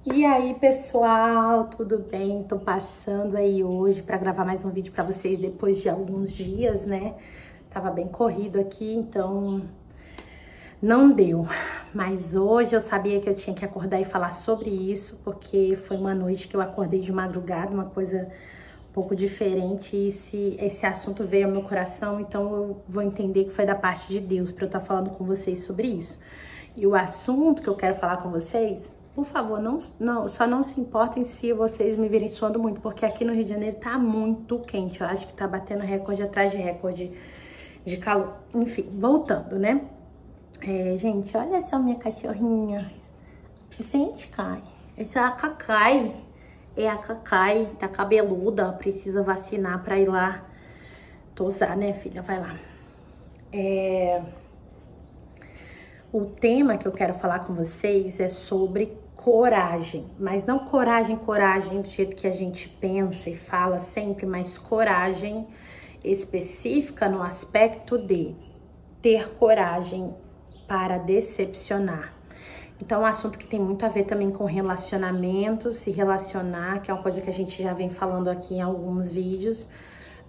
E aí, pessoal, tudo bem? Tô passando aí hoje para gravar mais um vídeo para vocês depois de alguns dias, né? Tava bem corrido aqui, então não deu. Mas hoje eu sabia que eu tinha que acordar e falar sobre isso, porque foi uma noite que eu acordei de madrugada, uma coisa um pouco diferente, e esse assunto veio ao meu coração, então eu vou entender que foi da parte de Deus para eu estar falando com vocês sobre isso. E o assunto que eu quero falar com vocês, por favor, só não se importem se vocês me virem suando muito, porque aqui no Rio de Janeiro tá muito quente. Eu acho que tá batendo recorde atrás de recorde de calor. Enfim, voltando, né? Gente, olha só minha cachorrinha. Gente, Kai, essa é a Cacai. É a Cacai, tá cabeluda, precisa vacinar pra ir lá tosar, né, filha? Vai lá. O tema que eu quero falar com vocês é sobre coragem, mas não coragem do jeito que a gente pensa e fala sempre, mas coragem específica no aspecto de ter coragem para decepcionar. Então, é um assunto que tem muito a ver também com relacionamentos, se relacionar, que é uma coisa que a gente já vem falando aqui em alguns vídeos,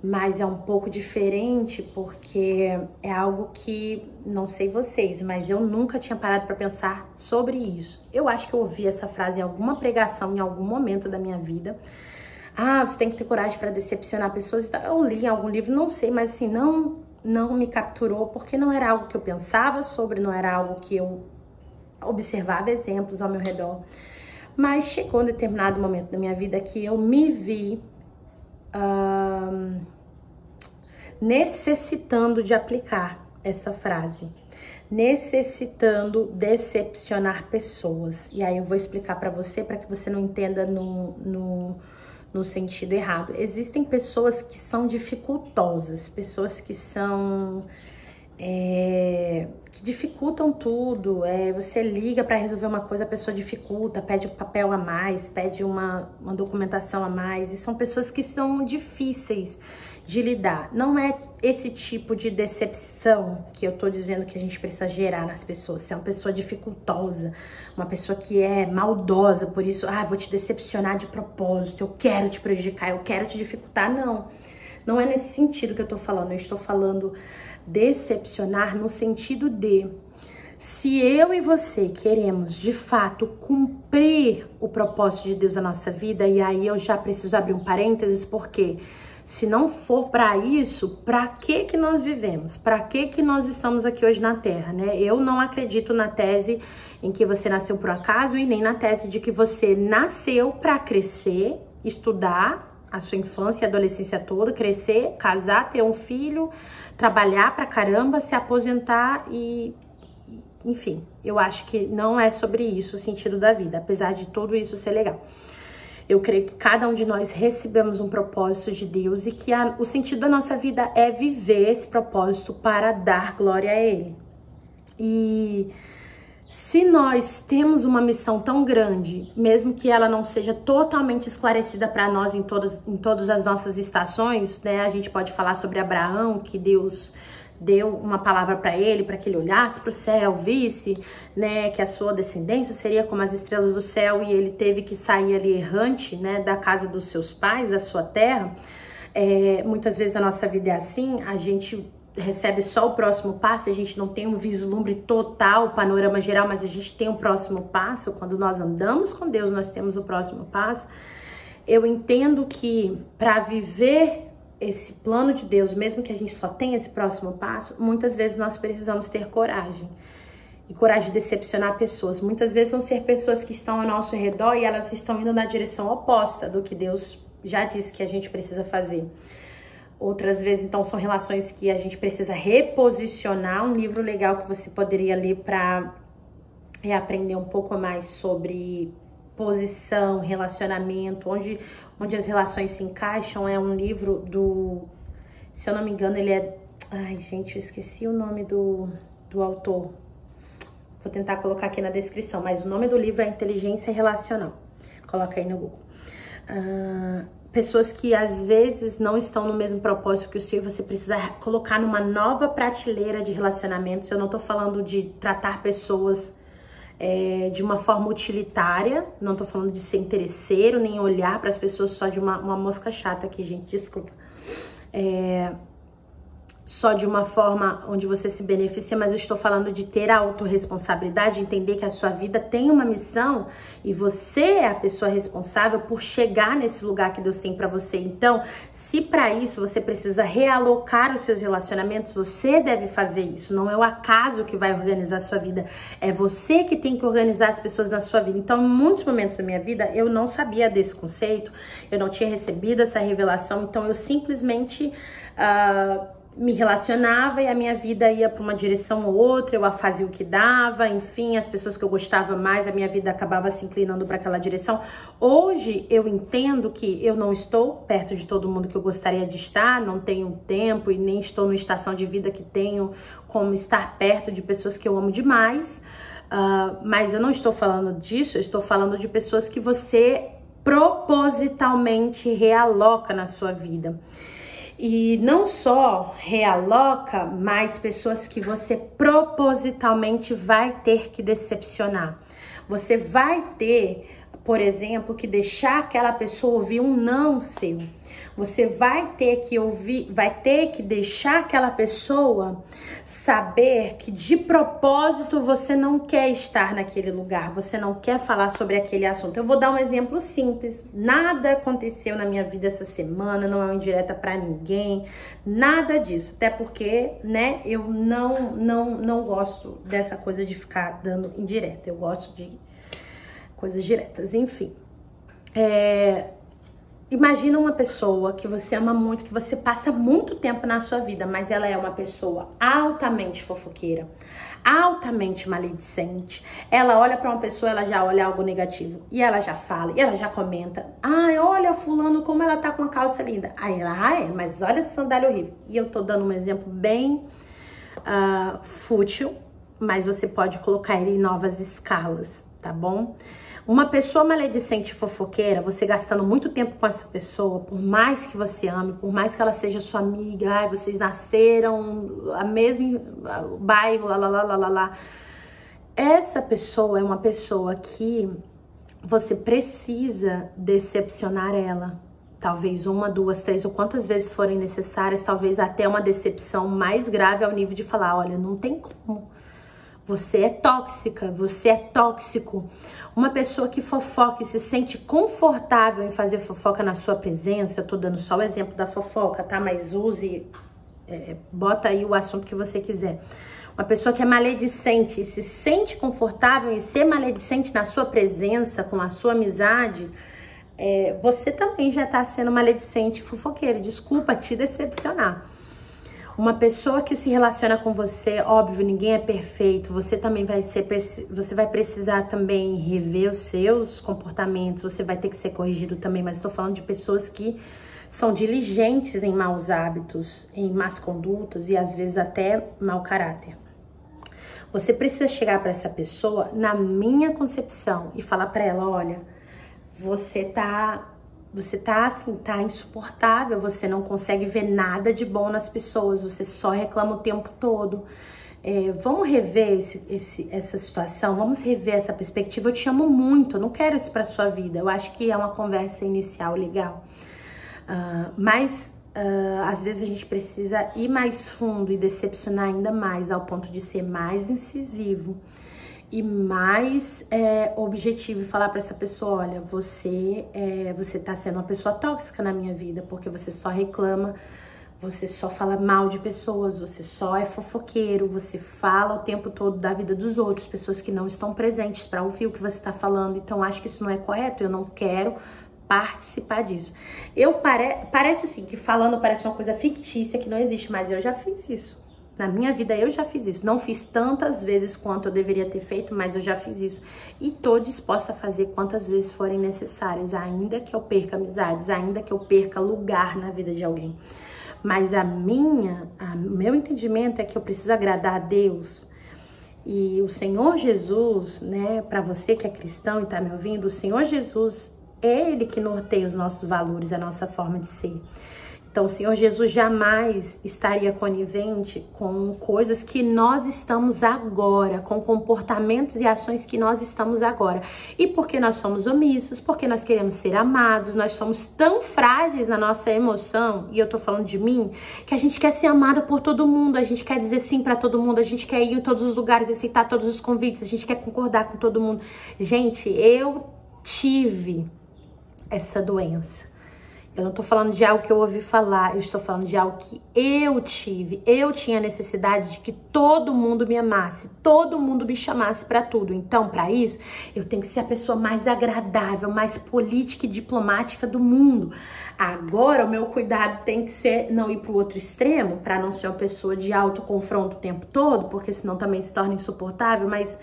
mas é um pouco diferente porque é algo que, não sei vocês, mas eu nunca tinha parado para pensar sobre isso. Eu acho que eu ouvi essa frase em alguma pregação, em algum momento da minha vida. Ah, você tem que ter coragem para decepcionar pessoas. Eu li em algum livro, não sei, mas assim, não me capturou, porque não era algo que eu pensava sobre, não era algo que eu observava exemplos ao meu redor. Mas chegou um determinado momento da minha vida que eu me vi necessitando de aplicar essa frase, necessitando decepcionar pessoas. E aí eu vou explicar para que você não entenda no sentido errado. Existem pessoas que são dificultosas, pessoas que são que dificultam tudo. Você liga para resolver uma coisa, a pessoa dificulta, pede um papel a mais, pede uma documentação a mais, e são pessoas que são difíceis de lidar. Não é esse tipo de decepção que eu tô dizendo que a gente precisa gerar nas pessoas. Se é uma pessoa dificultosa, uma pessoa que é maldosa, por isso, vou te decepcionar de propósito, eu quero te prejudicar, eu quero te dificultar, não é nesse sentido que eu tô falando. Eu estou falando decepcionar no sentido de, se eu e você queremos de fato cumprir o propósito de Deus na nossa vida, e aí eu já preciso abrir um parênteses, porque se não for para isso, para que nós vivemos? Para que nós estamos aqui hoje na Terra, né? Eu não acredito na tese em que você nasceu por acaso, e nem na tese de que você nasceu para crescer, estudar a sua infância e adolescência toda, crescer, casar, ter um filho, trabalhar pra caramba, se aposentar e... Enfim, eu acho que não é sobre isso o sentido da vida, apesar de tudo isso ser legal. Eu creio que cada um de nós recebemos um propósito de Deus e que o sentido da nossa vida é viver esse propósito para dar glória a Ele. E se nós temos uma missão tão grande, mesmo que ela não seja totalmente esclarecida para nós em todas as nossas estações, né? A gente pode falar sobre Abraão, que Deus deu uma palavra para ele que ele olhasse para o céu, visse, né, que a sua descendência seria como as estrelas do céu, e ele teve que sair ali errante, né, da casa dos seus pais, da sua terra. Muitas vezes a nossa vida é assim, a gente recebe só o próximo passo, a gente não tem um vislumbre total, o panorama geral, mas a gente tem um próximo passo. Quando nós andamos com Deus, nós temos o próximo passo. Eu entendo que para viver esse plano de Deus, mesmo que a gente só tenha esse próximo passo, muitas vezes nós precisamos ter coragem. E coragem de decepcionar pessoas. Muitas vezes vão ser pessoas que estão ao nosso redor e elas estão indo na direção oposta do que Deus já disse que a gente precisa fazer. Outras vezes, então, são relações que a gente precisa reposicionar. Um livro legal que você poderia ler para aprender um pouco mais sobre posição, relacionamento, onde as relações se encaixam, é um livro do... Se eu não me engano, ele é... Ai, gente, eu esqueci o nome do autor. Vou tentar colocar aqui na descrição, mas o nome do livro é Inteligência Relacional. Coloca aí no Google. Pessoas que às vezes não estão no mesmo propósito que o seu, você precisa colocar numa nova prateleira de relacionamentos. Eu não tô falando de tratar pessoas de uma forma utilitária. Não tô falando de ser interesseiro, nem olhar para as pessoas só de uma mosca chata aqui, gente, desculpa. Só de uma forma onde você se beneficia, mas eu estou falando de ter a autorresponsabilidade, entender que a sua vida tem uma missão e você é a pessoa responsável por chegar nesse lugar que Deus tem para você. Então, se para isso você precisa realocar os seus relacionamentos, você deve fazer isso. Não é o acaso que vai organizar a sua vida, é você que tem que organizar as pessoas na sua vida. Então, em muitos momentos da minha vida, eu não sabia desse conceito, eu não tinha recebido essa revelação, então eu simplesmente me relacionava e a minha vida ia para uma direção ou outra, eu fazia o que dava, enfim, as pessoas que eu gostava mais, a minha vida acabava se inclinando para aquela direção. Hoje eu entendo que eu não estou perto de todo mundo que eu gostaria de estar, não tenho tempo e nem estou numa estação de vida que tenho como estar perto de pessoas que eu amo demais, mas eu não estou falando disso, eu estou falando de pessoas que você propositalmente realoca na sua vida. E não só realoca, mas pessoas que você propositalmente vai ter que decepcionar. Você vai ter, por exemplo, que deixar aquela pessoa ouvir um não seu. Você vai ter que deixar aquela pessoa saber que de propósito você não quer estar naquele lugar, você não quer falar sobre aquele assunto. Eu vou dar um exemplo simples. Nada aconteceu na minha vida essa semana, não é uma indireta pra ninguém, nada disso. Até porque, né, eu não gosto dessa coisa de ficar dando indireta. Eu gosto de coisas diretas, enfim. Imagina uma pessoa que você ama muito, que você passa muito tempo na sua vida, mas ela é uma pessoa altamente fofoqueira, altamente maledicente. Ela olha pra uma pessoa, ela já olha algo negativo, e ela já fala, e ela já comenta. Ai, olha fulano como ela tá com a calça linda. Aí ela, mas olha essa sandália horrível. E eu tô dando um exemplo bem fútil, mas você pode colocar ele em novas escalas, tá bom? Uma pessoa maledicente e fofoqueira, você gastando muito tempo com essa pessoa, por mais que você ame, por mais que ela seja sua amiga, vocês nasceram a mesmo bairro, essa pessoa é uma pessoa que você precisa decepcionar ela. Talvez uma, duas, três, ou quantas vezes forem necessárias, talvez até uma decepção mais grave ao nível de falar, olha, não tem como. Você é tóxica, você é tóxico. Uma pessoa que fofoca e se sente confortável em fazer fofoca na sua presença, eu tô dando só o exemplo da fofoca, tá? Mas use, bota aí o assunto que você quiser. Uma pessoa que é maledicente e se sente confortável em ser maledicente na sua presença, com a sua amizade, você também já tá sendo maledicente e fofoqueira. Desculpa te decepcionar. Uma pessoa que se relaciona com você, óbvio, ninguém é perfeito, você também você vai precisar também rever os seus comportamentos, você vai ter que ser corrigido também, mas estou falando de pessoas que são diligentes em maus hábitos, em más condutas e às vezes até mau caráter. Você precisa chegar para essa pessoa, na minha concepção, e falar para ela, olha, você tá assim, tá insuportável, você não consegue ver nada de bom nas pessoas, você só reclama o tempo todo. Vamos rever essa situação, vamos rever essa perspectiva. Eu te amo muito, eu não quero isso pra sua vida. Eu acho que é uma conversa inicial legal. Mas às vezes a gente precisa ir mais fundo e decepcionar ainda mais, ao ponto de ser mais incisivo e mais objetivo e falar para essa pessoa, olha, você tá sendo uma pessoa tóxica na minha vida, porque você só reclama, você só fala mal de pessoas, você só é fofoqueiro, você fala o tempo todo da vida dos outros, pessoas que não estão presentes para ouvir o que você tá falando, então acho que isso não é correto, eu não quero participar disso. Parece assim, que falando parece uma coisa fictícia que não existe, mas eu já fiz isso. Na minha vida eu já fiz isso, não fiz tantas vezes quanto eu deveria ter feito, mas eu já fiz isso. E tô disposta a fazer quantas vezes forem necessárias, ainda que eu perca amizades, ainda que eu perca lugar na vida de alguém. Mas meu entendimento é que eu preciso agradar a Deus. E o Senhor Jesus, né, para você que é cristão e tá me ouvindo, o Senhor Jesus é Ele que norteia os nossos valores, a nossa forma de ser. Então, o Senhor Jesus jamais estaria conivente com coisas que nós estamos agora, com comportamentos e ações que nós estamos agora. E porque nós somos omissos, porque nós queremos ser amados, nós somos tão frágeis na nossa emoção, e eu tô falando de mim, que a gente quer ser amada por todo mundo, a gente quer dizer sim pra todo mundo, a gente quer ir em todos os lugares, aceitar todos os convites, a gente quer concordar com todo mundo. Gente, eu tive essa doença. Eu não tô falando de algo que eu ouvi falar, eu estou falando de algo que eu tive. Eu tinha necessidade de que todo mundo me amasse, todo mundo me chamasse pra tudo. Então, pra isso, eu tenho que ser a pessoa mais agradável, mais política e diplomática do mundo. Agora, o meu cuidado tem que ser não ir pro outro extremo, pra não ser uma pessoa de autoconfronto o tempo todo, porque senão também se torna insuportável, mas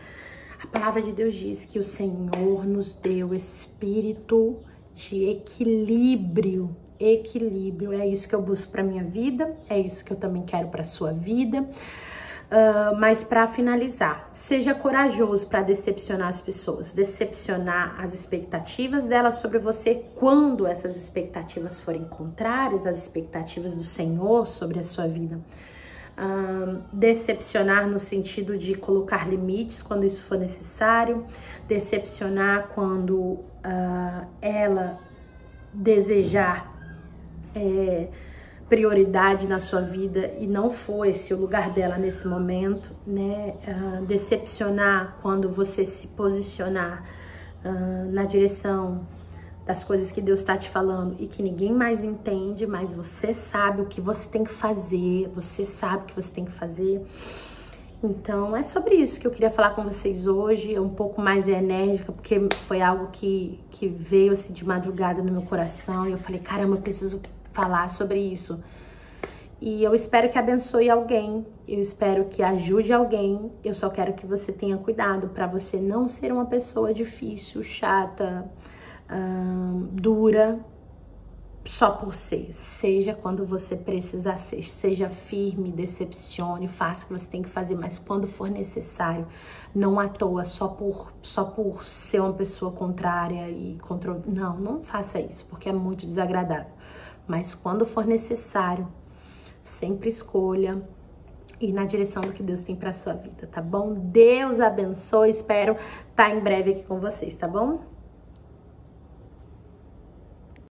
a palavra de Deus diz que o Senhor nos deu espírito de equilíbrio. Equilíbrio, é isso que eu busco para minha vida, é isso que eu também quero para sua vida. Mas para finalizar, seja corajoso para decepcionar as pessoas, decepcionar as expectativas delas sobre você quando essas expectativas forem contrárias às expectativas do Senhor sobre a sua vida. Decepcionar no sentido de colocar limites quando isso for necessário, decepcionar quando ela desejar prioridade na sua vida e não for esse o lugar dela nesse momento, né? Decepcionar quando você se posicionar na direção das coisas que Deus está te falando e que ninguém mais entende, mas você sabe o que você tem que fazer, você sabe o que você tem que fazer. Então, é sobre isso que eu queria falar com vocês hoje, um pouco mais enérgica, porque foi algo que veio assim de madrugada no meu coração, e eu falei, caramba, eu preciso falar sobre isso. E eu espero que abençoe alguém, eu espero que ajude alguém, eu só quero que você tenha cuidado para você não ser uma pessoa difícil, chata, dura, só por ser. Seja quando você precisar ser, seja firme, decepcione, faça o que você tem que fazer, mas quando for necessário, não à toa, só por ser uma pessoa contrária e não faça isso, porque é muito desagradável. Mas quando for necessário, sempre escolha ir na direção do que Deus tem para sua vida, tá bom? Deus abençoe, espero estar em breve aqui com vocês, tá bom?